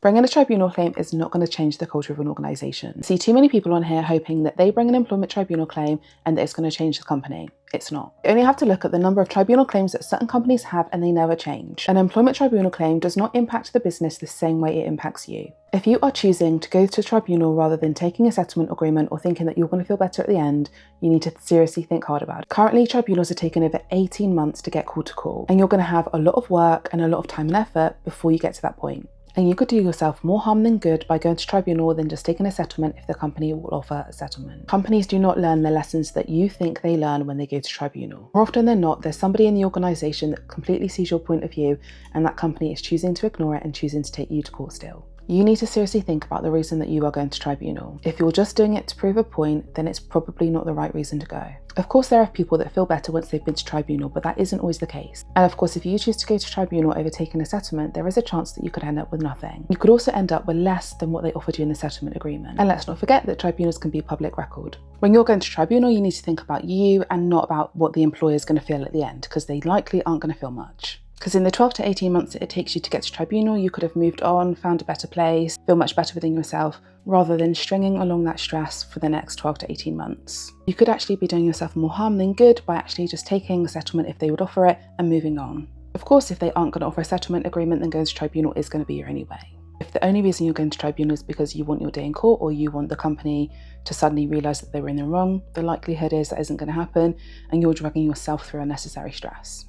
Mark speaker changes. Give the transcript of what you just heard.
Speaker 1: Bringing a tribunal claim is not going to change the culture of an organisation. I see too many people on here hoping that they bring an employment tribunal claim and that it's going to change the company. It's not. You only have to look at the number of tribunal claims that certain companies have and they never change. An employment tribunal claim does not impact the business the same way it impacts you. If you are choosing to go to a tribunal rather than taking a settlement agreement or thinking that you're going to feel better at the end, you need to seriously think hard about it. Currently, tribunals are taking over 18 months to get call to call, and you're going to have a lot of work and a lot of time and effort before you get to that point. And you could do yourself more harm than good by going to tribunal than just taking a settlement if the company will offer a settlement. Companies do not learn the lessons that you think they learn when they go to tribunal. More often than not, there's somebody in the organisation that completely sees your point of view, and that company is choosing to ignore it and choosing to take you to court still. You need to seriously think about the reason that you are going to tribunal. If you're just doing it to prove a point, then it's probably not the right reason to go. Of course, there are people that feel better once they've been to tribunal, but that isn't always the case. And of course, if you choose to go to tribunal over taking a settlement, there is a chance that you could end up with nothing. You could also end up with less than what they offered you in the settlement agreement. And let's not forget that tribunals can be public record. When you're going to tribunal, you need to think about you and not about what the employer is going to feel at the end, because they likely aren't going to feel much. Because in the 12 to 18 months that it takes you to get to tribunal, you could have moved on, found a better place, feel much better within yourself, rather than stringing along that stress for the next 12 to 18 months. You could actually be doing yourself more harm than good by actually just taking a settlement if they would offer it and moving on. Of course, if they aren't going to offer a settlement agreement, then going to tribunal is going to be your only way. If the only reason you're going to tribunal is because you want your day in court or you want the company to suddenly realise that they were in the wrong, the likelihood is that isn't going to happen and you're dragging yourself through unnecessary stress.